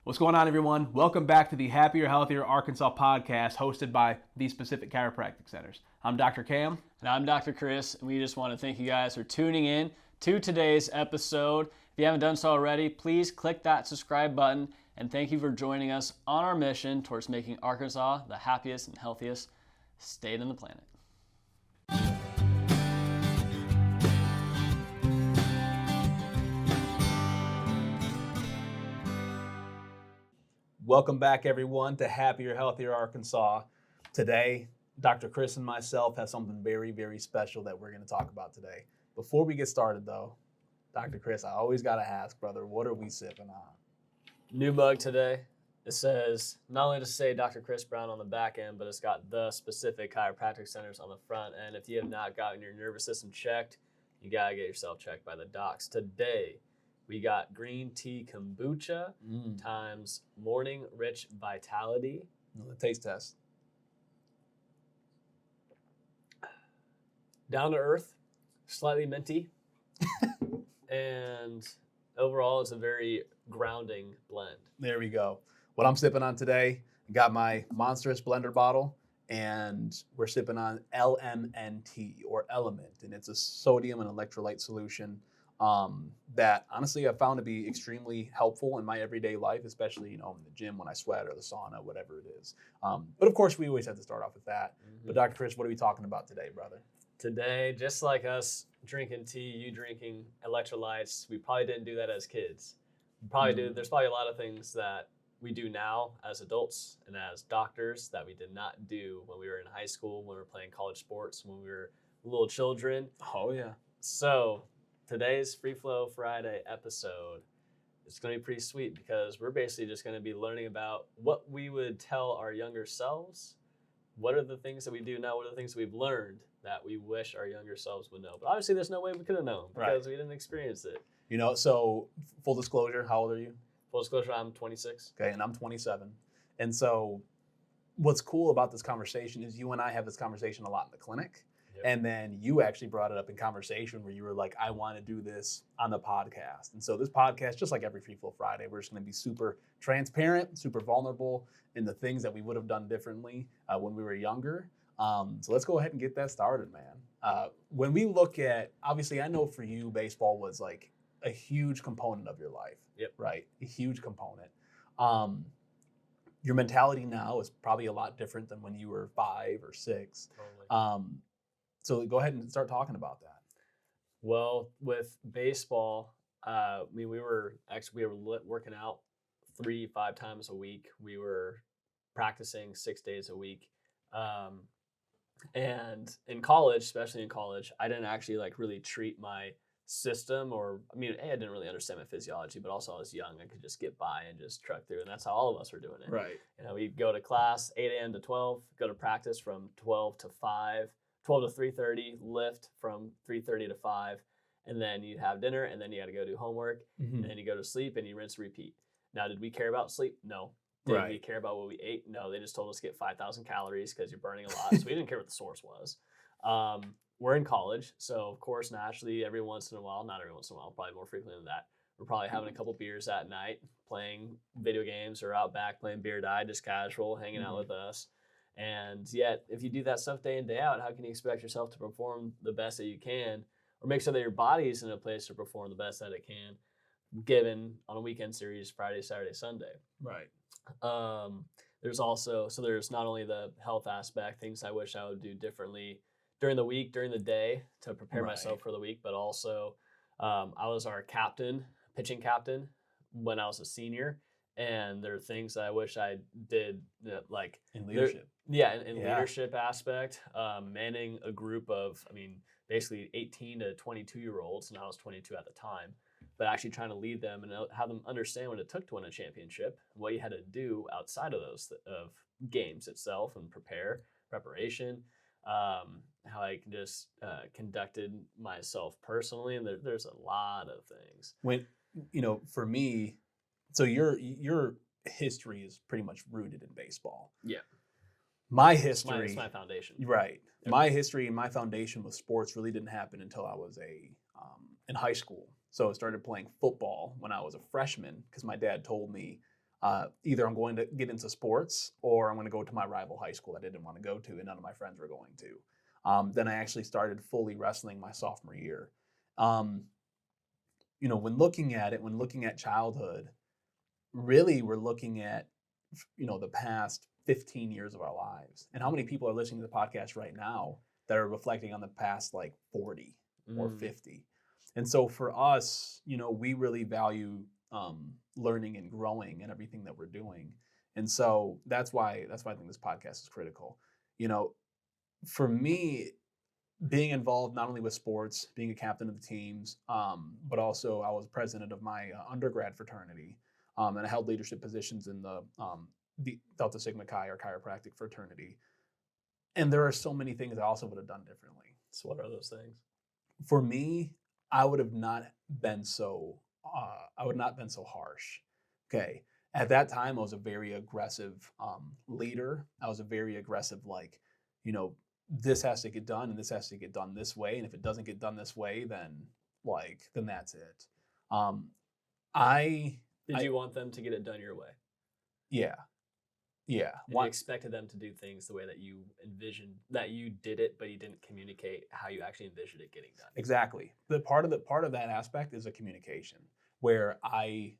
What's going on, everyone? Welcome back to the Happier, Healthier Arkansas podcast hosted by the Specific Chiropractic Centers. I'm Dr. Cam. And I'm Dr. Chris, and we just want to thank you guys for tuning in to today's episode. If you haven't done so already, please click that subscribe button, and thank you for joining us on our mission towards making Arkansas the happiest and healthiest state on the planet. Welcome back, everyone, to Happier, Healthier Arkansas. Today, Dr. Chris and myself have something very, very special that we're going to talk about today. Before we get started, though, Dr. Chris, I always got to ask, brother, what are we sipping on? New mug today. It says, not only to say Dr. Chris Brown on the back end, but it's got the Specific Chiropractic Centers on the front end. If you have not gotten your nervous system checked, you got to get yourself checked by the docs. Today, we got green tea kombucha times morning rich vitality. The taste test. Down to earth, slightly minty, and overall it's a very grounding blend. There we go. What I'm sipping on today, I got my Monstrous blender bottle, and we're sipping on LMNT, or Element, and it's a sodium and electrolyte solution that honestly I've found to be extremely helpful in my everyday life, especially, in the gym when I sweat or the sauna, whatever it is. But of course, we always have to start off with that. But Dr. Chris, what are we talking about today, brother? Today, just like us drinking tea, you drinking electrolytes, we probably didn't do that as kids. We probably do. There's probably a lot of things that we do now as adults and as doctors that we did not do when we were in high school, when we were playing college sports, when we were little children. Oh, yeah. So today's Free Flow Friday episode is going to be pretty sweet because we're basically just going to be learning about what we would tell our younger selves. What are the things that we do now? What are the things we've learned that we wish our younger selves would know? But obviously there's no way we could have known because we didn't experience it. So full disclosure, how old are you? Full disclosure, I'm 26. Okay, and I'm 27. And so what's cool about this conversation is you and I have this conversation a lot in the clinic. Yep. And then you actually brought it up in conversation where you were like, I want to do this on the podcast. And so this podcast, just like every Free Flow Friday, we're just going to be super transparent, super vulnerable in the things that we would have done differently when we were younger. So let's go ahead and get that started, man. When we look at, obviously, I know for you, baseball was like a huge component of your life. Yep. Right? A huge component. Your mentality now is probably a lot different than when you were 5 or 6. Totally. So go ahead and start talking about that. Well, with baseball, we were working out 3-5 times a week. We were practicing 6 days a week. And in college, especially in college, I didn't actually really treat my system, I didn't really understand my physiology, but also I was young. I could just get by and just truck through, and that's how all of us were doing it. Right. We'd go to class 8 a.m. to 12, go to practice from 12 to 5, 12 to 3:30, lift from 3:30 to 5, and then you'd have dinner, and then you got to go do homework, and then you go to sleep, and you rinse and repeat. Now, did we care about sleep? No. Did we care about what we ate? No. They just told us to get 5,000 calories because you're burning a lot, so we didn't care what the source was. We're in college, so of course, naturally, not every once in a while, probably more frequently than that, we're probably having a couple beers at night, playing video games or out back playing beer die, just casual, hanging out with us. And yet, if you do that stuff day in, day out, how can you expect yourself to perform the best that you can, or make sure that your body's in a place to perform the best that it can, given on a weekend series, Friday, Saturday, Sunday? Right. There's not only the health aspect, things I wish I would do differently during the week, during the day to prepare myself for the week, but also I was our pitching captain when I was a senior, and there are things that I wish I did in leadership. Leadership aspect, manning a group of, basically 18 to 22-year-olds, and I was 22 at the time, but actually trying to lead them and have them understand what it took to win a championship, what you had to do outside of those of games itself and preparation, how I just conducted myself personally, and there's a lot of things. When for me, so your history is pretty much rooted in baseball. Yeah. My history, it's my foundation. Right. My history and my foundation with sports really didn't happen until I was in high school. So I started playing football when I was a freshman because my dad told me either I'm going to get into sports or I'm going to go to my rival high school that I didn't want to go to and none of my friends were going to. Then I actually started fully wrestling my sophomore year. When looking at childhood, really we're looking at, the past 15 years of our lives. And how many people are listening to the podcast right now that are reflecting on the past like 40 or 50? And so for us, we really value learning and growing in everything that we're doing. And so that's why I think this podcast is critical. For me, being involved not only with sports, being a captain of the teams, but also I was president of my undergrad fraternity, and I held leadership positions in the Delta Sigma Chi or chiropractic fraternity. And there are so many things I also would have done differently. So what are those things? For me, I would have not been so harsh. Okay. At that time, I was a very aggressive leader. I was a very aggressive, this has to get done and this has to get done this way. And if it doesn't get done this way, then that's it. Did you want them to get it done your way? Yeah. Yeah. You expected them to do things the way that you envisioned, that you did it, but you didn't communicate how you actually envisioned it getting done. Exactly. The part of that aspect is a communication where I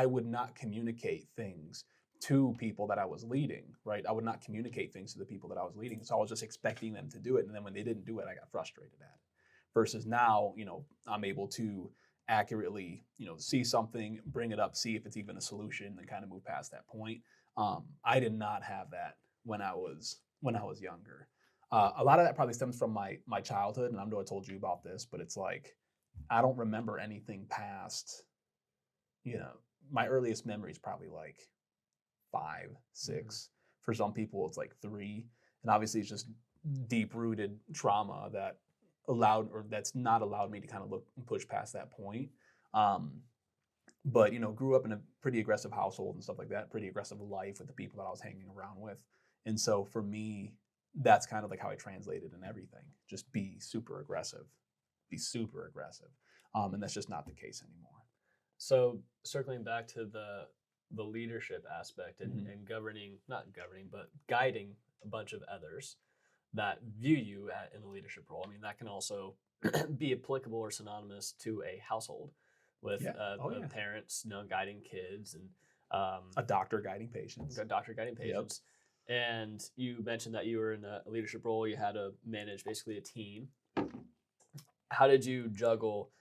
would not communicate things to people that I was leading, right? I would not communicate things to the people that I was leading. So I was just expecting them to do it. And then when they didn't do it, I got frustrated at it. Versus now, I'm able to accurately, see something, bring it up, see if it's even a solution, and kind of move past that point. I did not have that when I was younger. A lot of that probably stems from my childhood, and I know I told you about this, but it's like I don't remember anything past, my earliest memory is probably like 5, 6. For some people, it's like 3, and obviously it's just deep-rooted trauma that's not allowed me to kind of look and push past that point. But grew up in a pretty aggressive household and stuff like that, pretty aggressive life with the people that I was hanging around with. And so for me, that's kind of like how I translated in everything. Just be super aggressive. And that's just not the case anymore. So circling back to the leadership aspect and not governing, but guiding a bunch of others that view you in a leadership role. I mean, that can also be applicable or synonymous to a household with parents, guiding kids and a doctor guiding patients. Yep. And you mentioned that you were in a leadership role. You had to manage basically a team. How did you juggle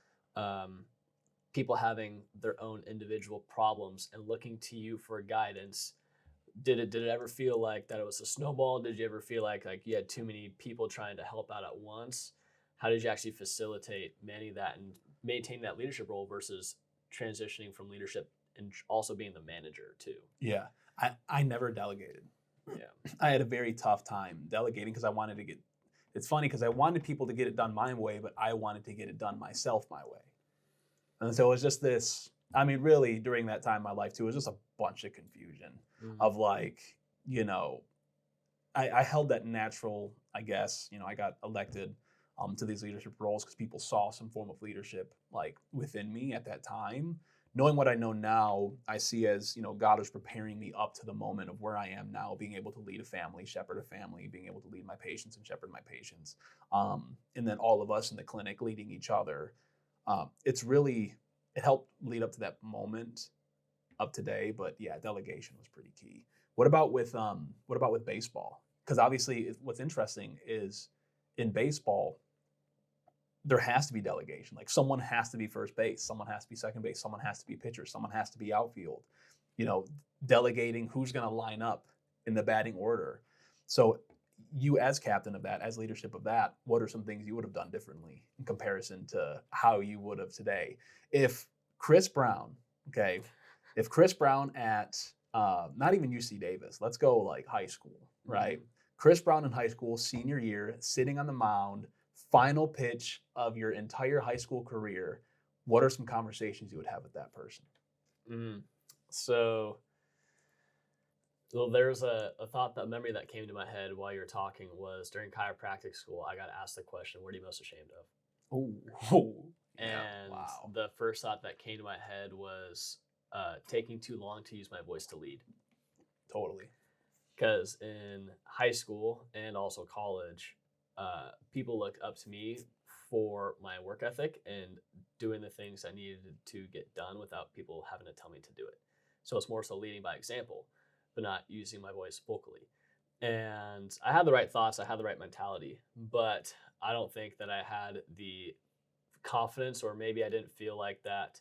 people having their own individual problems and looking to you for guidance? Did it ever feel like that it was a snowball? Did you ever feel like you had too many people trying to help out at once? How did you actually facilitate managing that and maintain that leadership role versus transitioning from leadership and also being the manager too? Yeah, I never delegated. Yeah, I had a very tough time delegating because it's funny because I wanted people to get it done my way, but I wanted to get it done myself my way. And so it was just this, really during that time in my life too, it was just a bunch of confusion of I held that natural, I guess, I got elected to these leadership roles because people saw some form of leadership within me at that time. Knowing what I know now, I see as, God is preparing me up to the moment of where I am now, being able to lead a family, shepherd a family, being able to lead my patients and shepherd my patients. And then all of us in the clinic leading each other. It helped lead up to that moment of today. But yeah, delegation was pretty key. What about with baseball? Because obviously what's interesting is in baseball, there has to be delegation. Like someone has to be first base, someone has to be second base, someone has to be pitcher, someone has to be outfield. Delegating who's going to line up in the batting order. So you as captain of that, as leadership of that, what are some things you would have done differently in comparison to how you would have today? If Chris Brown at not even UC Davis, let's go high school, right? Chris Brown in high school, senior year, sitting on the mound, final pitch of your entire high school career, what are some conversations you would have with that person? So there's a memory that came to my head while you were talking was during chiropractic school, I got asked the question, what are you most ashamed of? Oh. And the first thought that came to my head was taking too long to use my voice to lead. Totally. Because in high school and also college, people looked up to me for my work ethic and doing the things I needed to get done without people having to tell me to do it. So it's more so leading by example, but not using my voice vocally. And I had the right thoughts, I had the right mentality, but I don't think that I had the confidence, or maybe I didn't feel like that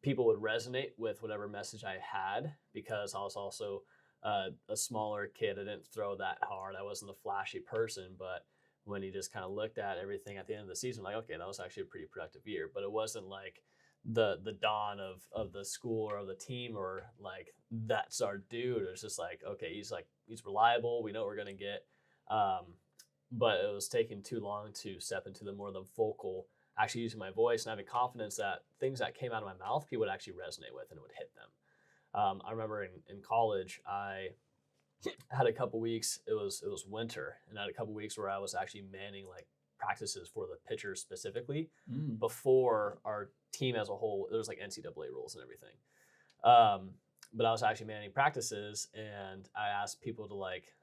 people would resonate with whatever message I had, because I was also a smaller kid. I didn't throw that hard. I wasn't a flashy person, but when you just kind of looked at everything at the end of the season, like, okay, that was actually a pretty productive year. But it wasn't like the dawn of the school or of the team, or like, that's our dude. It was just like, okay, he's reliable. We know what we're gonna get. But it was taking too long to step into the vocal, actually using my voice and having confidence that things that came out of my mouth, people would actually resonate with and it would hit them. I remember in college, I had a couple weeks, it was winter, and I had a couple weeks where I was actually manning like practices for the pitchers specifically before our team as a whole. There was like NCAA rules and everything. But I was actually manning practices, and I asked people to like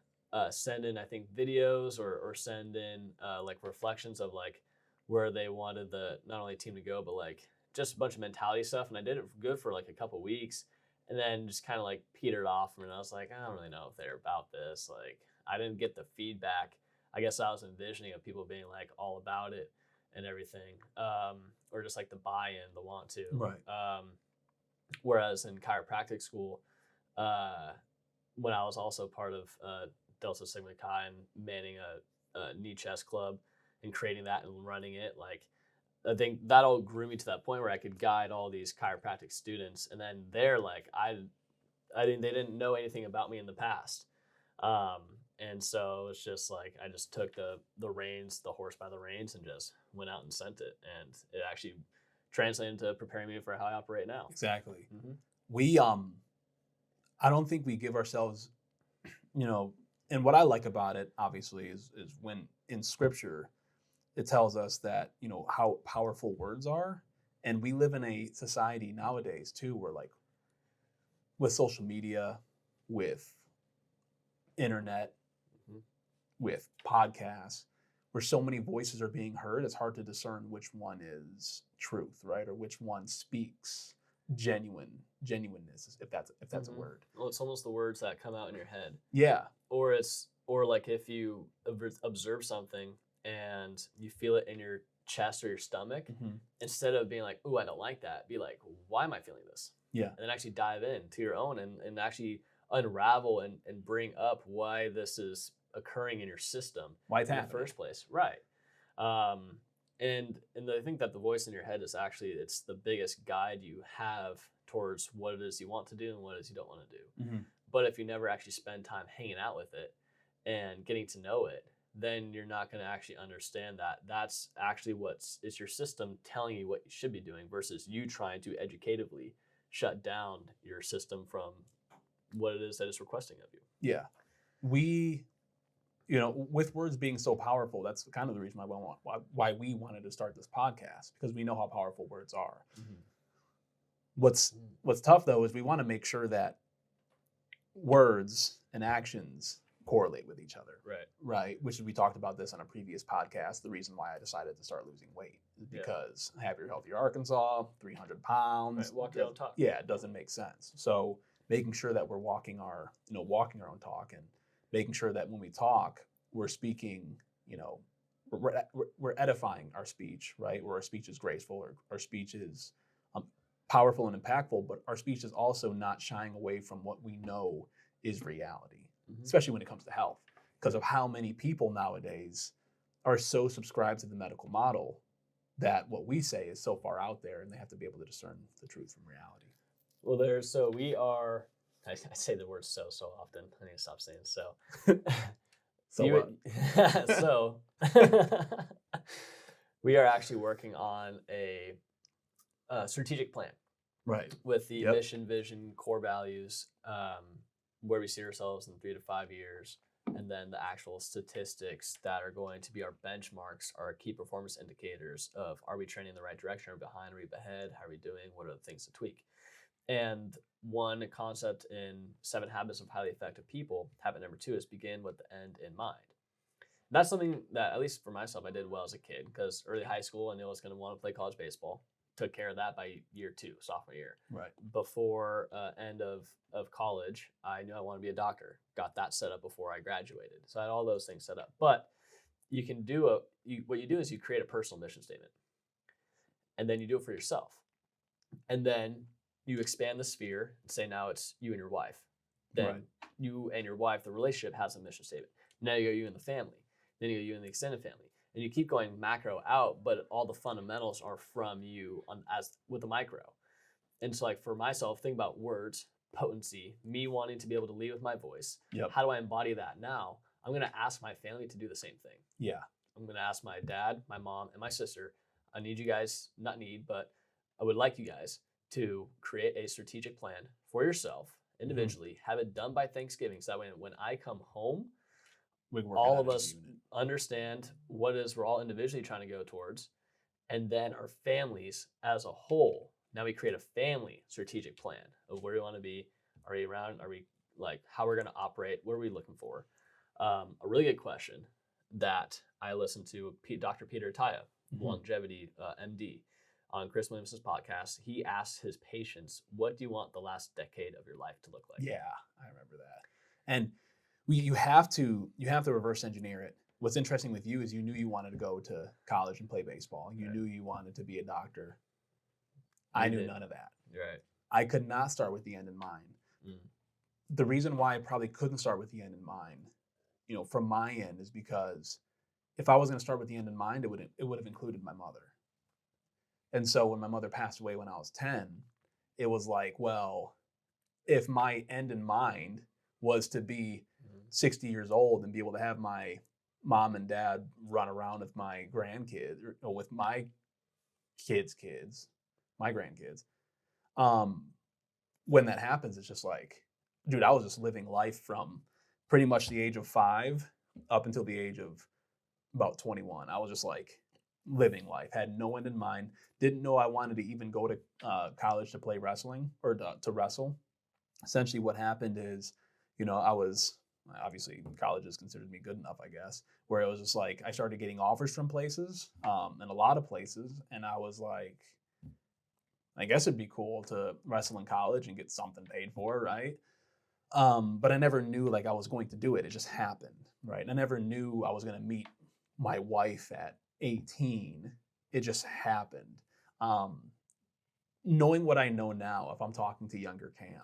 send in, I think, videos or send in like reflections of like where they wanted the not only team to go, but like just a bunch of mentality stuff. And I did it good for like a couple weeks, and then just kind of like petered off. And I was like, I don't really know if they're about this. Like, I didn't get the feedback I guess I was envisioning of people being like all about it and everything, or just like the buy-in, the want to. Right. Whereas in chiropractic school, when I was also part of Delta Sigma Chi and manning a knee chest club and creating that and running it, like, I think that all grew me to that point where I could guide all these chiropractic students. And then they're like, they didn't know anything about me in the past. And so it's just like, I just took the reins, the horse by the reins, and just went out and sent it. And it actually translated into preparing me for how I operate now. Exactly. Mm-hmm. We, I don't think we give ourselves, and what I like about it, obviously, is when in scripture, it tells us that, how powerful words are. And we live in a society nowadays too, where like with social media, with internet, with podcasts, where so many voices are being heard, it's hard to discern which one is truth, right? Or which one speaks genuineness, if that's a word. Well, it's almost the words that come out in your head. Yeah. Or like if you observe something and you feel it in your chest or your stomach, instead of being like, ooh, I don't like that, be like, why am I feeling this? Yeah. And then actually dive in to your own and actually unravel and bring up why this is occurring in your system why it's in the first place. Right. And I think that the voice in your head is actually, it's the biggest guide you have towards what it is you want to do and what it is you don't want to do. But if you never actually spend time hanging out with it and getting to know it, then you're not going to actually understand that that's actually it's your system telling you what you should be doing versus you trying to educatively shut down your system from what it is that it's requesting of you. Yeah. We, with words being so powerful, that's kind of the reason why we wanted to start this podcast, because we know how powerful words are. What's tough though is we want to make sure that words and actions correlate with each other. Right. Which we talked about this on a previous podcast. The reason why I decided to start losing weight is because Happier, Healthier Arkansas, 300 pounds. Right. Walk your own talk. Yeah, it doesn't make sense. So making sure that we're walking our own talk, and making sure that when we talk, we're speaking, we're edifying our speech, right? Where our speech is graceful, or our speech is powerful and impactful, but our speech is also not shying away from what we know is reality, especially when it comes to health, because of how many people nowadays are so subscribed to the medical model that what we say is so far out there, and they have to be able to discern the truth from reality. Well, I say the word so often. I need to stop saying so. So we are actually working on a strategic plan, right? With the mission, vision, core values, where we see ourselves in 3 to 5 years, and then the actual statistics that are going to be our benchmarks, our key performance indicators of, are we trending in the right direction? Are we behind? Are we ahead? How are we doing? What are the things to tweak? And one concept in 7 Habits of Highly Effective People, habit number 2 is begin with the end in mind. That's something that, at least for myself, I did well as a kid, because early high school, I knew I was going to want to play college baseball. Took care of that by year 2, sophomore year. Right. Before end of college, I knew I wanted to be a doctor. Got that set up before I graduated. So I had all those things set up. But you can do what you do is you create a personal mission statement, and then you do it for yourself, and then you expand the sphere and say now it's you and your wife. Then Right. you and your wife, the relationship has a mission statement. Now you go you and the family. Then you go you and the extended family. And you keep going macro out, but all the fundamentals are from you as with the micro. And so, like, for myself, think about words, potency, me wanting to be able to lead with my voice. Yep. How do I embody that now? I'm going to ask my family to do the same thing. Yeah. I'm going to ask my dad, my mom, and my sister. I need you guys, not need, but I would like you guys to create a strategic plan for yourself individually, have it done by Thanksgiving. So that way, when I come home, all of us understand what it is we're all individually trying to go towards, and then our families as a whole. Now we create a family strategic plan of where we want to be. Are we around? Are we like how we're going to operate? What are we looking for? A really good question that I listened to Dr. Peter Attia, longevity MD, on Chris Williams' podcast. He asked his patients, "What do you want the last decade of your life to look like?" Yeah, I remember that. And you have to reverse engineer it. What's interesting with you is you knew you wanted to go to college and play baseball. You knew you wanted to be a doctor. I knew none of that. Right. I could not start with the end in mind. The reason why I probably couldn't start with the end in mind, from my end, is because if I was going to start with the end in mind, it would have included my mother. And so when my mother passed away when I was 10, it was like, well, if my end in mind was to be 60 years old and be able to have my mom and dad run around with my grandkids or with my kids, my grandkids, when that happens, it's just like, dude, I was just living life from pretty much the age of 5 up until the age of about 21. I was just like living life, had no end in mind, didn't know I wanted to even go to college to play wrestling or to wrestle. Essentially what happened is, I was, obviously colleges considered me good enough, I guess, where it was just like, I started getting offers from places, and a lot of places. And I was like, I guess it'd be cool to wrestle in college and get something paid for, right? But I never knew like I was going to do it. It just happened, right? I never knew I was going to meet my wife at 18. It just happened. Knowing what I know now, if I'm talking to younger Cam,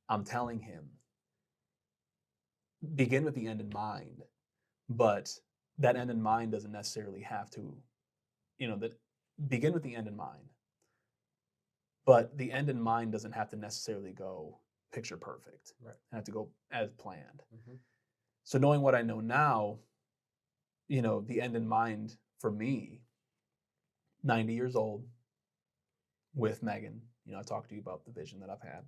I'm telling him, begin with the end in mind, but that end in mind doesn't necessarily have to, begin with the end in mind, but the end in mind doesn't have to necessarily go picture perfect. Right. It have to go as planned. So knowing what I know now, the end in mind for me, 90 years old with Megan, I talked to you about the vision that I've had.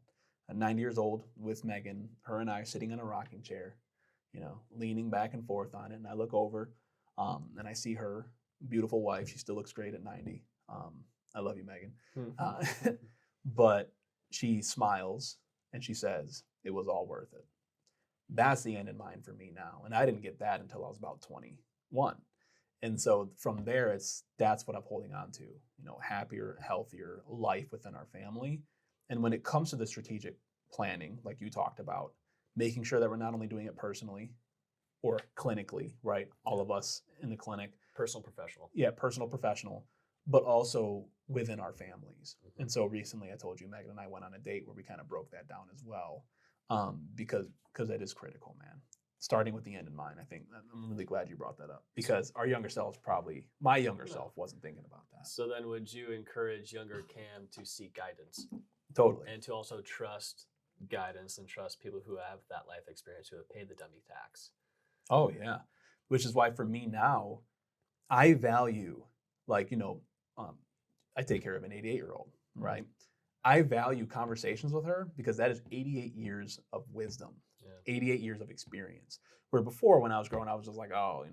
At 90 years old with Megan, her and I are sitting in a rocking chair, leaning back and forth on it. And I look over and I see her beautiful wife. She still looks great at 90. I love you, Megan. But she smiles and she says, it was all worth it. That's the end in mind for me now. And I didn't get that until I was about 21. And so from there, that's what I'm holding on to, happier, healthier life within our family. And when it comes to the strategic planning, like you talked about, making sure that we're not only doing it personally or clinically, right? All of us in the clinic. Personal, professional. Yeah, personal, professional, but also within our families. And so recently I told you, Megan and I went on a date where we kind of broke that down as well, because that is critical, man. Starting with the end in mind, I think I'm really glad you brought that up, because our younger selves my younger self wasn't thinking about that. So then would you encourage younger Cam to seek guidance? Totally. And to also trust guidance and trust people who have that life experience, who have paid the dummy tax? Oh, yeah. Which is why for me now, I value, I take care of an 88-year-old, right? I value conversations with her because that is 88 years of wisdom, 88 years of experience. Where before, when I was growing, I was just like, oh,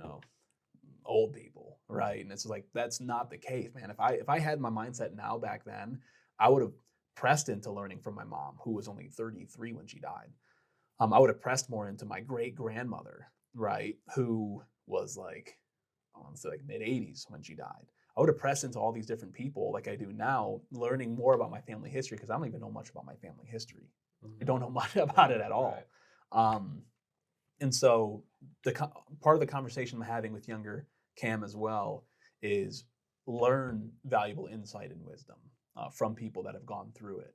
old people, right? And it's like, that's not the case, man. If I had my mindset now back then, I would have pressed into learning from my mom, who was only 33 when she died. I would have pressed more into my great grandmother, right, who was like, I want to say like mid 80s when she died. I would have pressed into all these different people like I do now, learning more about my family history, because I don't even know much about my family history. I don't know much about it at all. And so part of the conversation I'm having with younger Cam as well is learn valuable insight and wisdom from people that have gone through it,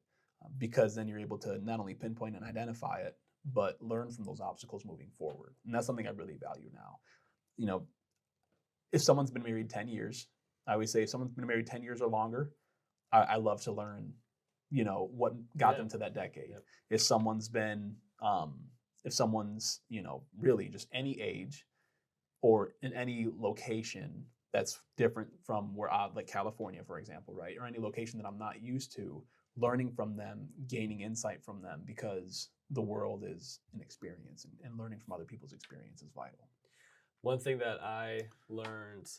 because then you're able to not only pinpoint and identify it, but learn from those obstacles moving forward. And that's something I really value now. You know, if someone's been married 10 years, I always say if someone's been married 10 years or longer, I love to learn, you know, what got them to that decade. Yep. If someone's, you know, really just any age or in any location that's different from where like California, for example, right? Or any location that I'm not used to, learning from them, gaining insight from them, because the world is an experience, and learning from other people's experience is vital. One thing that I learned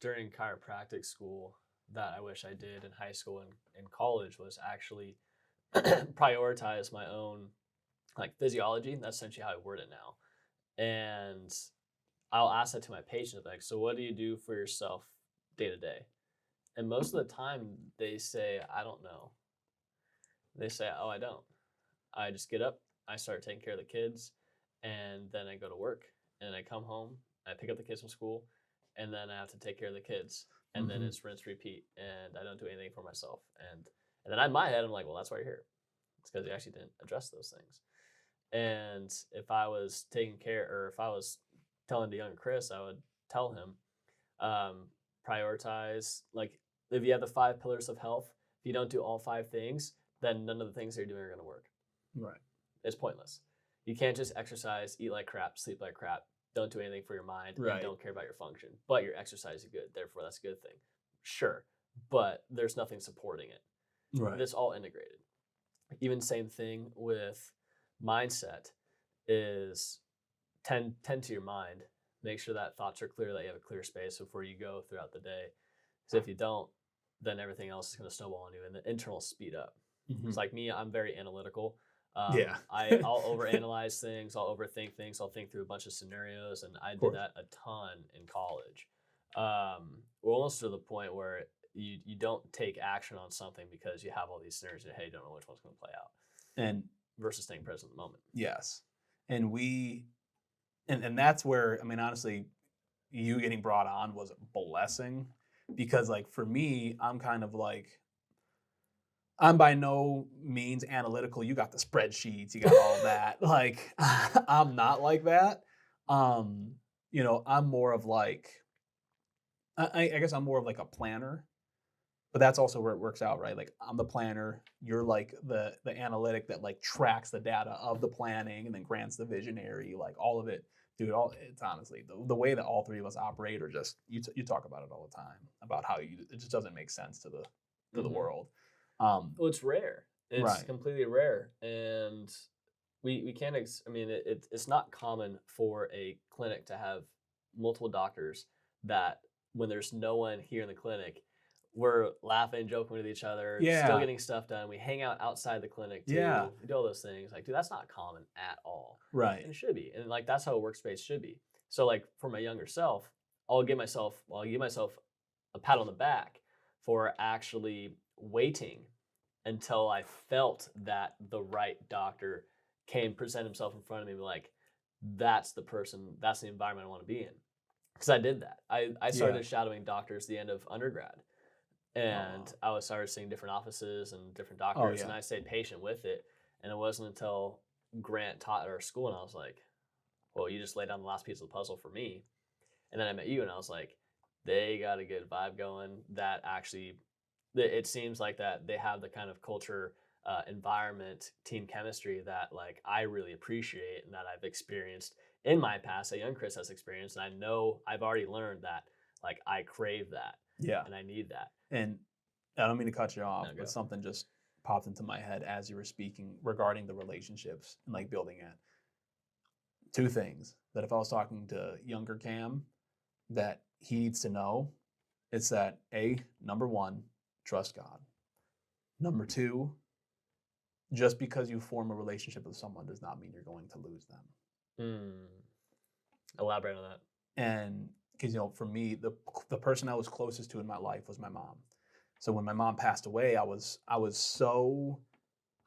during chiropractic school that I wish I did in high school and in college was actually prioritize my own like physiology. That's essentially how I word it now. And I'll ask that to my patients, like, so what do you do for yourself day to day? And most of the time they say, I don't know. They say, oh, I don't. I just get up, I start taking care of the kids, and then I go to work, and I come home, I pick up the kids from school, and then I have to take care of the kids. And then it's rinse, repeat, and I don't do anything for myself. And then in my head, I'm like, well, that's why you're here. It's because you actually didn't address those things. And if I was taking care, or if I was telling to young Chris, I would tell him, prioritize, like if you have the 5 pillars of health, if you don't do all 5 things, then none of the things that you're doing are going to work. Right. It's pointless. You can't just exercise, eat like crap, sleep like crap, don't do anything for your mind, and don't care about your function. But your exercise is good, therefore that's a good thing. Sure, but there's nothing supporting it. Right. It's all integrated. Even same thing with mindset is tend to your mind. Make sure that thoughts are clear, that you have a clear space before you go throughout the day. Because if you don't, then everything else is going to snowball on you, and the internal speed up. It's like me, I'm very analytical. I'll overanalyze things. I'll overthink things. I'll think through a bunch of scenarios, and I did that a ton in college. We're almost to the point where you don't take action on something because you have all these scenarios and hey, you don't know which one's going to play out. And versus staying present in the moment. Yes, and and that's where, I mean, honestly, you getting brought on was a blessing, because like for me, I'm kind of like, I'm by no means analytical. You got the spreadsheets, you got all that. Like, I'm not like that. You know, I'm more of like, I guess I'm more of like a planner, but that's also where it works out, right? Like I'm the planner, you're like the analytic that like tracks the data of the planning and then grants the visionary, like all of it. Dude, it's honestly the way that all 3 of us operate, or just you talk about it all the time about how it just doesn't make sense to the world. Well, it's rare. It's completely rare, and we can't. I mean, it's not common for a clinic to have multiple doctors that when there's no one here in the clinic, we're laughing, joking with each other, still getting stuff done. We hang out outside the clinic too. We do all those things. Like, dude, that's not common at all. Right. And it should be. And like, that's how a workspace should be. So like for my younger self, I'll give myself a pat on the back for actually waiting until I felt that the right doctor came present himself in front of me and be like, that's the person, that's the environment I want to be in. Because I did that. I started shadowing doctors the end of undergrad. And I started seeing different offices and different doctors, and I stayed patient with it. And it wasn't until Grant taught at our school, and I was like, well, you just laid down the last piece of the puzzle for me. And then I met you, and I was like, they got a good vibe going. That actually, it seems like that they have the kind of culture, environment, team chemistry that like I really appreciate and that I've experienced in my past, that young Chris has experienced. And I know I've already learned that like I crave that. Yeah. And I need that. And I don't mean to cut you off, but something just popped into my head as you were speaking regarding the relationships and like building it. 2 things that if I was talking to younger Cam that he needs to know, it's that number 1, trust God. Number two, just because you form a relationship with someone does not mean you're going to lose them. Elaborate on that. And because, for me, the person I was closest to in my life was my mom. So when my mom passed away, I was so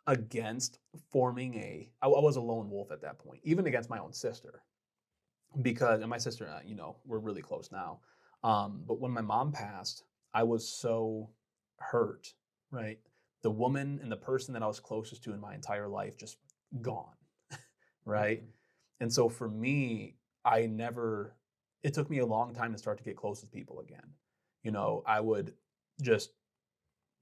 against forming I was a lone wolf at that point, even against my own sister, and my sister and I, we're really close now. But when my mom passed, I was so hurt, right? The woman and the person that I was closest to in my entire life just gone, right? Mm-hmm. And so for me, it took me a long time to start to get close with people again. I would just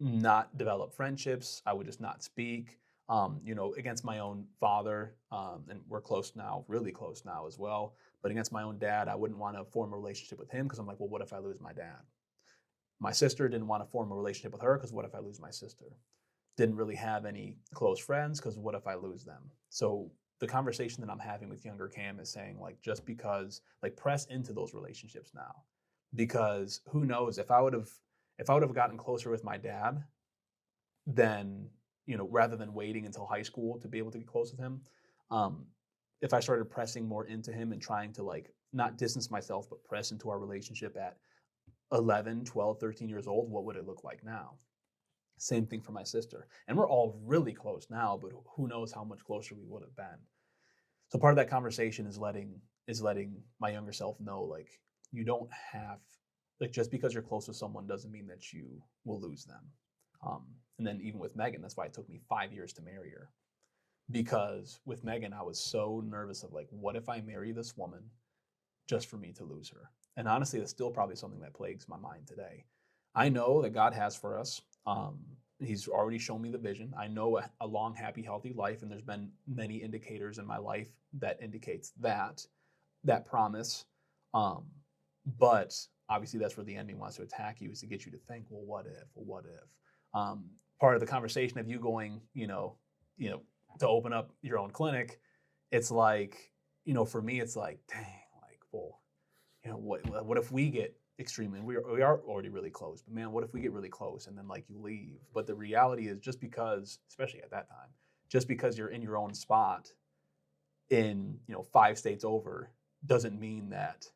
not develop friendships. I would just not speak, against my own father. And we're close now, really close now as well. But against my own dad, I wouldn't want to form a relationship with him because I'm like, well, what if I lose my dad? My sister didn't want to form a relationship with her because what if I lose my sister? Didn't really have any close friends because what if I lose them? So the conversation that I'm having with younger Cam is saying, like, just because, like, press into those relationships now, because who knows, if I would have gotten closer with my dad, then rather than waiting until high school to be able to get close with him, if I started pressing more into him and trying to, like, not distance myself but press into our relationship at 11, 12, 13 years old, what would it look like now? Same thing for my sister. And we're all really close now, but who knows how much closer we would have been. So part of that conversation is letting my younger self know, like, you don't have, like, just because you're close with someone doesn't mean that you will lose them. And then even with Megan, that's why it took me 5 years to marry her. Because with Megan, I was so nervous of, like, what if I marry this woman just for me to lose her? And honestly, that's still probably something that plagues my mind today. I know that God has for us. He's already shown me the vision. I know a long, happy, healthy life, and there's been many indicators in my life that indicates that promise. But obviously, that's where the enemy wants to attack you, is to get you to think, well, what if? Well, what if? Part of the conversation of you going, to open up your own clinic, it's like, for me, it's like, dang, like, well, what if we get extremely, we are already really close, but man, what if we get really close and then, like, you leave? But the reality is, just because, especially at that time, just because you're in your own spot in 5 states over doesn't mean that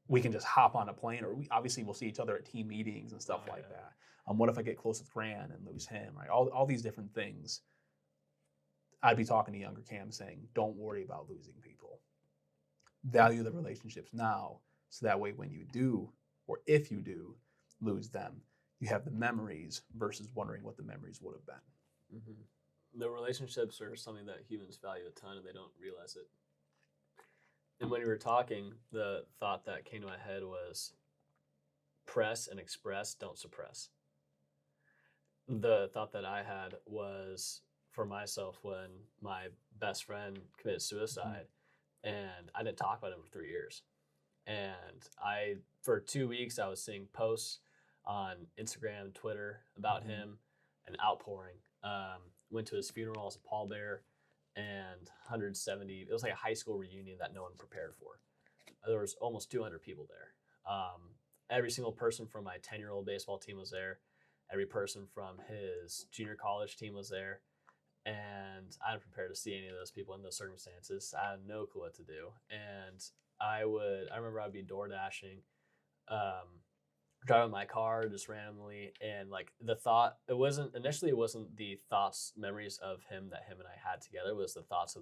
we can just hop on a plane, or obviously we'll see each other at team meetings and stuff like that. What if I get close with Grant and lose him, right? All these different things. I'd be talking to younger Cam saying, don't worry about losing people. Value the relationships now, so that way when you do, or if you do lose them, you have the memories versus wondering what the memories would have been. Mm-hmm. The relationships are something that humans value a ton, and they don't realize it. And when you were talking, the thought that came to my head was press and express, don't suppress. The thought that I had was for myself when my best friend committed suicide, and I didn't talk about him for 3 years. And for 2 weeks, I was seeing posts on Instagram, Twitter about him, and outpouring. Went to his funeral as a pallbearer, and 170, it was like a high school reunion that no one prepared for. There was almost 200 people there. Every single person from my 10-year-old baseball team was there. Every person from his junior college team was there. And I didn't prepare to see any of those people in those circumstances. I had no clue what to do. And I remember I'd be door dashing, driving my car just randomly. And like the thought, it wasn't the thoughts, memories of him that him and I had together. It was the thoughts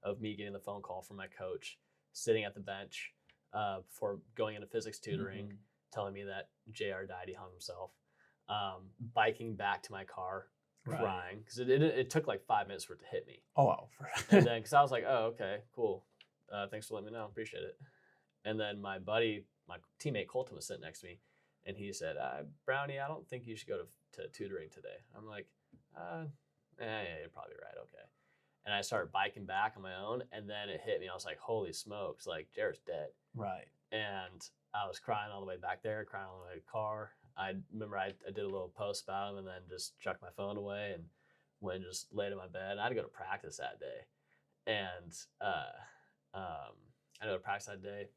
of me getting the phone call from my coach, sitting at the bench before going into physics tutoring, telling me that JR died, he hung himself. Biking back to my car, crying, because it took like 5 minutes for it to hit me. Oh, wow. And then, because I was like, oh, okay, cool. Thanks for letting me know. Appreciate it. And then my buddy, my teammate Colton, was sitting next to me, and he said, Brownie, I don't think you should go to tutoring today. I'm like, yeah, you're probably right. Okay. And I started biking back on my own, and then it hit me. I was like, holy smokes, like, Jared's dead. Right. And I was crying all the way back there, crying all the way to the car. I remember I did a little post about him, and then just chucked my phone away and went and just laid in my bed. I had to go to practice that day. And I had to go to practice that day.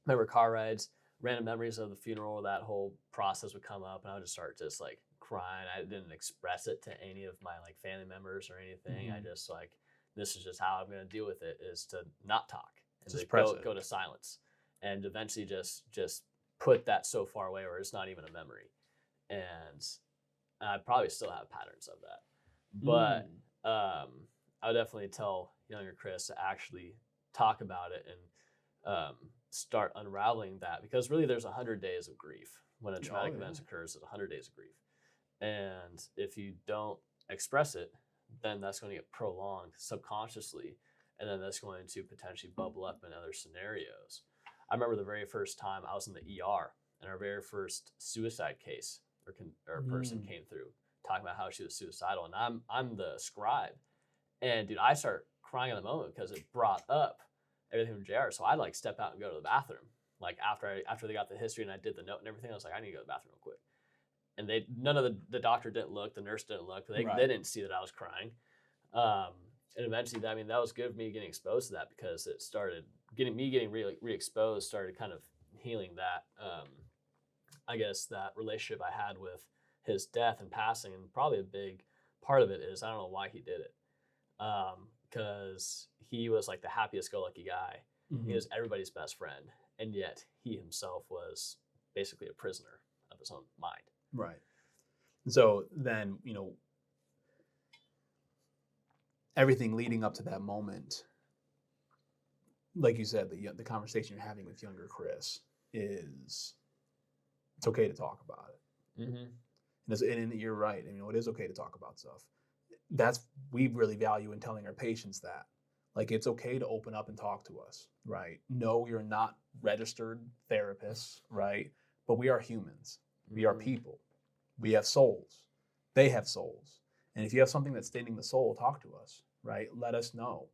Remember car rides, random memories of the funeral, that whole process would come up, and I would just start like crying. I didn't express it to any of my like family members or anything. I just like, this is just how I'm going to deal with it, is to not talk and Just to go to silence, and eventually just put that so far away where it's not even a memory. And I probably still have patterns of that, but I would definitely tell younger Chris to actually talk about it and start unraveling that, because really there's 100 days of grief. When a traumatic event occurs, it's 100 days of grief. And if you don't express it, then that's going to get prolonged subconsciously, and then that's going to potentially bubble up in other scenarios. I remember the very first time I was in the ER, and our very first suicide case or person came through talking about how she was suicidal, and I'm the scribe, and dude, I start crying in the moment because it brought up everything from JR. So I like step out and go to the bathroom. Like after they got the history and I did the note and everything, I was like, I need to go to the bathroom real quick. And none of the doctor didn't look, the nurse didn't look, they didn't see that I was crying. And eventually, I mean, that was good for me getting exposed to that, because it started getting re-exposed, started kind of healing that, I guess, that relationship I had with his death and passing. And probably a big part of it is, I don't know why he did it. Because he was like the happiest go lucky guy. He was everybody's best friend. And yet he himself was basically a prisoner of his own mind. Right. So then, everything leading up to that moment, like you said, the conversation you're having with younger Chris is, it's okay to talk about it. And you're right. It is okay to talk about stuff. We really value in telling our patients that. Like, it's okay to open up and talk to us, right? No, you're not registered therapists, right? But we are humans. We are people. We have souls. They have souls. And if you have something that's staining the soul, talk to us, right? Let us know.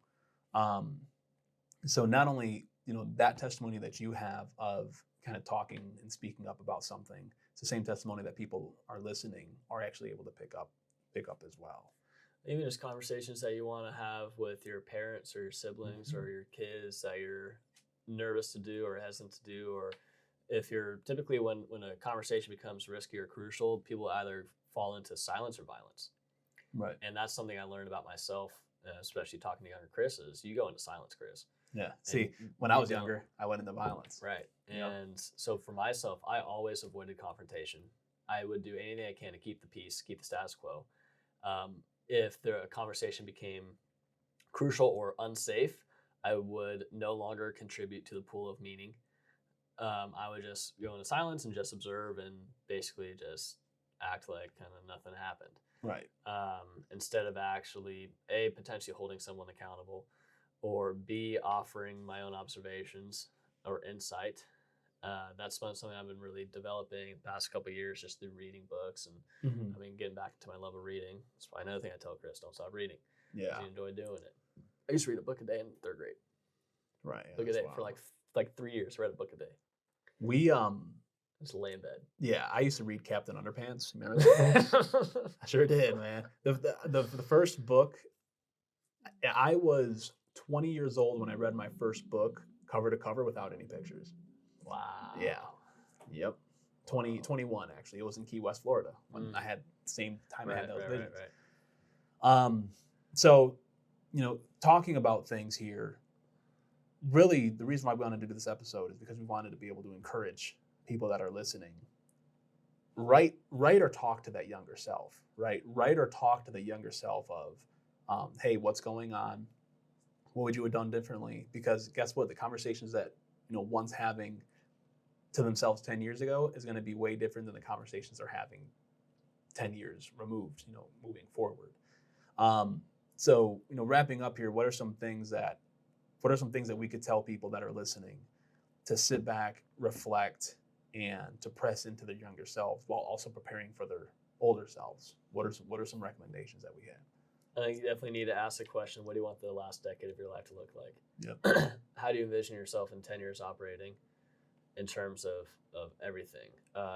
So not only, that testimony that you have of kind of talking and speaking up about something, it's the same testimony that people are listening are actually able to pick up as well. Even just conversations that you want to have with your parents or your siblings or your kids that you're nervous to do or hesitant to do, or if you're typically when a conversation becomes risky or crucial, people either fall into silence or violence. Right. And that's something I learned about myself, especially talking to younger Chris, is you go into silence, Chris. Yeah. See, when I was younger, I went into violence. Right. And so for myself, I always avoided confrontation. I would do anything I can to keep the peace, keep the status quo. If the conversation became crucial or unsafe, I would no longer contribute to the pool of meaning. I would just go into silence and just observe and basically just act like kind of nothing happened. Right. Instead of actually, A, potentially holding someone accountable, or B, offering my own observations or insight. That's something I've been really developing the past couple of years, just through reading books and getting back to my love of reading. That's probably another thing I tell Chris: don't stop reading. Yeah, you enjoy doing it. I used to read a book a day in third grade. Right, book a day for like 3 years. Read a book a day. We just lay in bed. Yeah, I used to read Captain Underpants. Remember that? I sure did, man. The first book, I was 20 years old when I read my first book, cover to cover, without any pictures. Wow. Yeah. Yep. 21 actually. It was in Key West, Florida, when I had the same time I had those visions. Right. So, talking about things here, really the reason why we wanted to do this episode is because we wanted to be able to encourage people that are listening. Write or talk to that younger self, right? Write or talk to the younger self of, hey, what's going on? What would you have done differently? Because guess what? The conversations that, one's having to themselves 10 years ago is going to be way different than the conversations they're having 10 years removed, moving forward. So, wrapping up here, what are some things that we could tell people that are listening to sit back, reflect, and to press into their younger selves while also preparing for their older selves? What are some recommendations that we have? I think you definitely need to ask the question, what do you want the last decade of your life to look like? Yep. How do you envision yourself in 10 years operating in terms of everything,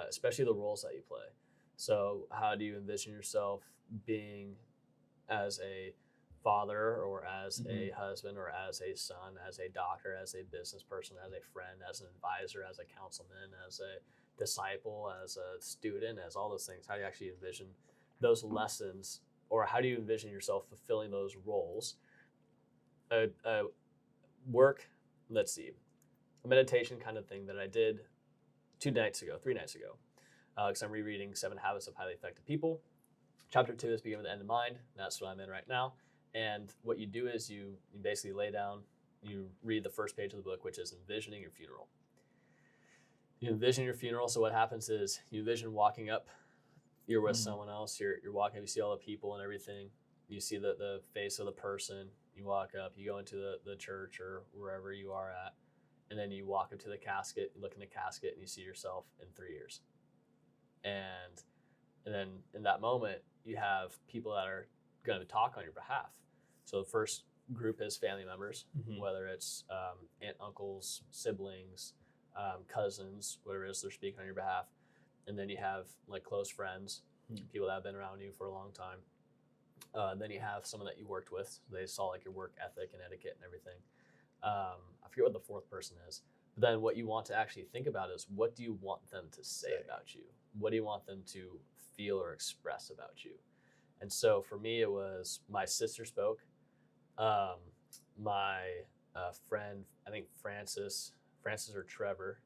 especially the roles that you play? So how do you envision yourself being as a father or as a husband or as a son, as a doctor, as a business person, as a friend, as an advisor, as a councilman, as a disciple, as a student, as all those things? How do you actually envision those lessons, or how do you envision yourself fulfilling those roles? Work, let's see, a meditation kind of thing that I did 3 nights ago, because I'm rereading 7 Habits of Highly Effective People. Chapter 2 is Begin with the End in Mind. That's what I'm in right now. And what you do is you basically lay down, you read the first page of the book, which is envisioning your funeral. You envision your funeral. So what happens is you envision walking up, you're with someone else, you're walking up, you see all the people and everything. You see the face of the person. You walk up, you go into the church or wherever you are at, and then you walk up to the casket, you look in the casket, and you see yourself in 3 years. And then in that moment, you have people that are going to talk on your behalf. So the first group is family members, whether it's aunt, uncles, siblings, cousins, whatever it is, they're speaking on your behalf. And then you have like close friends, people that have been around you for a long time. Then you have someone that you worked with. They saw like your work ethic and etiquette and everything. I forget what the fourth person is. But then what you want to actually think about is, what do you want them to say about you? What do you want them to feel or express about you? And so for me, it was my sister spoke. My friend, I think Francis or Trevor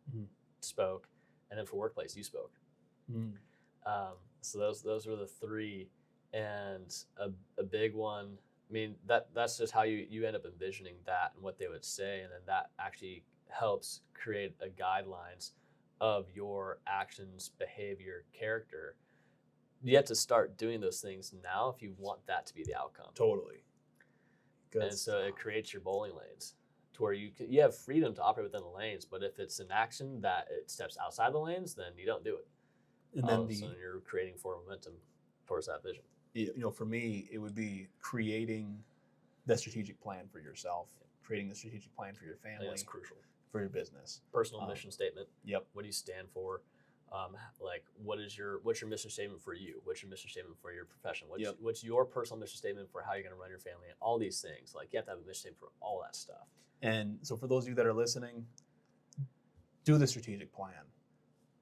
spoke. And then for workplace, you spoke. So those were the 3. And a big one, I mean, that's just how you end up envisioning that and what they would say. And then that actually helps create a guidelines of your actions, behavior, character. You have to start doing those things now if you want that to be the outcome. Totally. Good and stuff. So it creates your bowling lanes to where you have freedom to operate within the lanes, but if it's an action that it steps outside the lanes, then you don't do it. And then you're creating forward momentum towards that vision. For me, it would be creating the strategic plan for yourself, creating the strategic plan for your family. That's crucial. For your business. Personal mission statement. Yep. What do you stand for? What's your mission statement for you? What's your mission statement for your profession? What's your personal mission statement for how you're going to run your family? And all these things. Like, you have to have a mission statement for all that stuff. And so for those of you that are listening, do the strategic plan.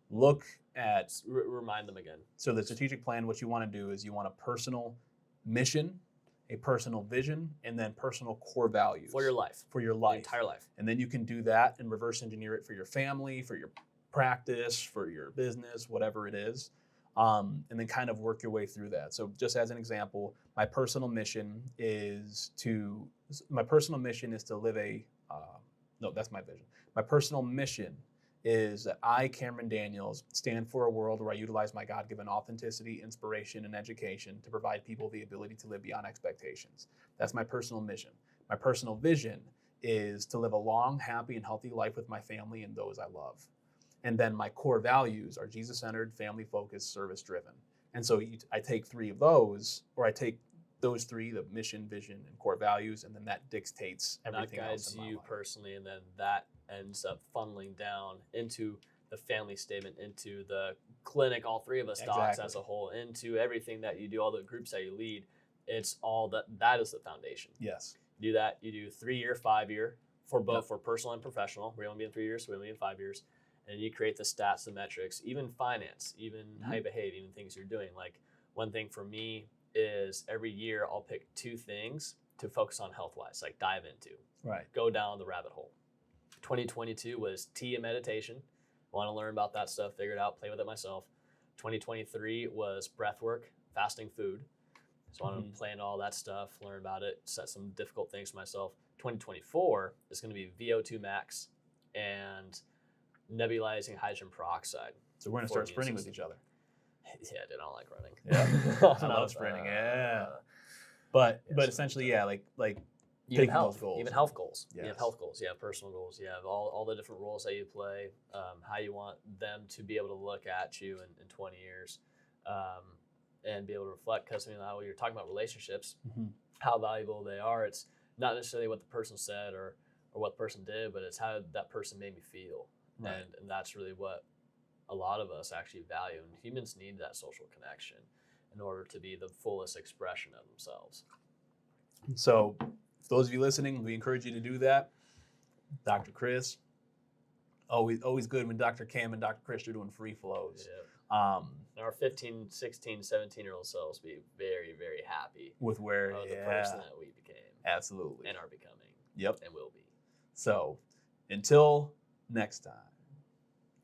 Look at... Remind them again. So the strategic plan, what you want to do is you want a personal mission, a personal vision, and then personal core values. For your life. Your entire life. And then you can do that and reverse engineer it for your family, for your practice, for your business, whatever it is. And then kind of work your way through that. So just as an example, my personal mission is to live a, that's my vision. My personal mission is that I, Cameron Daniels, stand for a world where I utilize my God-given authenticity, inspiration, and education to provide people the ability to live beyond expectations. That's my personal mission. My personal vision is to live a long, happy, and healthy life with my family and those I love. And then my core values are Jesus-centered, family-focused, service-driven. And so I take 3 of those, or I take those 3, the mission, vision, and core values, and then that dictates everything else in my life. That guides you personally, and then that ends up funneling down into the family statement, into the clinic, all 3 of us docs as a whole, into everything that you do, all the groups that you lead. It's all that is the foundation. Yes. You do that. You do 3-year, 5-year for both, for personal and professional. We only be in 3 years, so we only be in 5 years. And you create the stats, the metrics, even finance, even how you behave, even things you're doing. Like, one thing for me is every year I'll pick 2 things to focus on health-wise, like dive into. Right. Go down the rabbit hole. 2022 was tea and meditation. I want to learn about that stuff, figure it out, play with it myself. 2023 was breath work, fasting food. So I want to plan all that stuff, learn about it, set some difficult things for myself. 2024 is going to be VO2 max and nebulizing hydrogen peroxide. So we're going to start sprinting with each other. Yeah, dude, I don't like running. Yeah, I love sprinting. Yeah, but essentially, yeah, like even taking health, those goals. even health goals. Yes. You have health goals. You have personal goals. You have all the different roles that you play. How you want them to be able to look at you in 20 years, and be able to reflect. Because how you're talking about relationships, how valuable they are. It's not necessarily what the person said or what the person did, but it's how that person made me feel. Right. And that's really what a lot of us actually value. And humans need that social connection in order to be the fullest expression of themselves. So, for those of you listening, we encourage you to do that. Dr. Chris, Always good when Dr. Cam and Dr. Chris are doing free flows. Yeah. Our 15, 16, 17-year-old selves be very, very happy with the person that we became. Absolutely. And are becoming. Yep. And will be. So, until next time.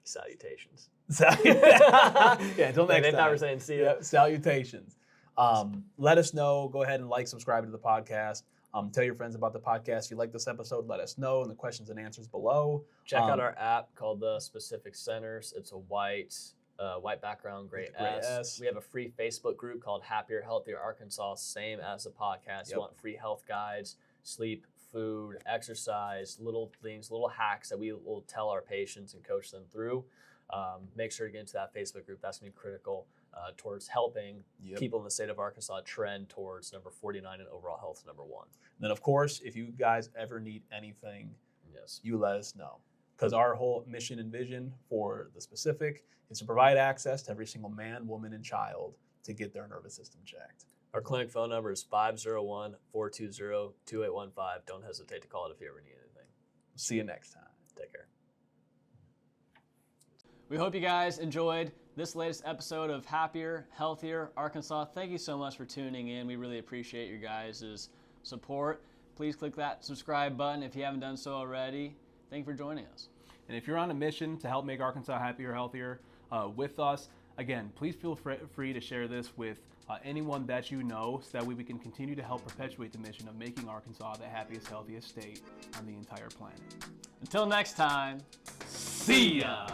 Salutations. Yeah, until next time. They're never saying see ya. Yep, salutations. Let us know. Go ahead and subscribe to the podcast. Tell your friends about the podcast. If you like this episode, let us know in the questions and answers below. Check out our app called the Specific Centers. It's a white background, gray S. We have a free Facebook group called Happier, Healthier Arkansas, same as the podcast. Yep. You want free health guides, sleep, food, exercise, little things, little hacks that we will tell our patients and coach them through. Make sure to get into that Facebook group. That's going to be critical towards helping people in the state of Arkansas trend towards number 49 and overall health number 1. And then, of course, if you guys ever need anything, you let us know. Because our whole mission and vision for the Specific is to provide access to every single man, woman, and child to get their nervous system checked. Our clinic phone number is 501-420-2815. Don't hesitate to call it if you ever need anything. See you next time. Take care. We hope you guys enjoyed this latest episode of Happier, Healthier Arkansas. Thank you so much for tuning in. We really appreciate your guys' support. Please click that subscribe button if you haven't done so already. Thank you for joining us. And if you're on a mission to help make Arkansas happier, healthier with us, again, please feel free to share this with anyone that you know so that way we can continue to help perpetuate the mission of making Arkansas the happiest, healthiest state on the entire planet. Until next time, see ya!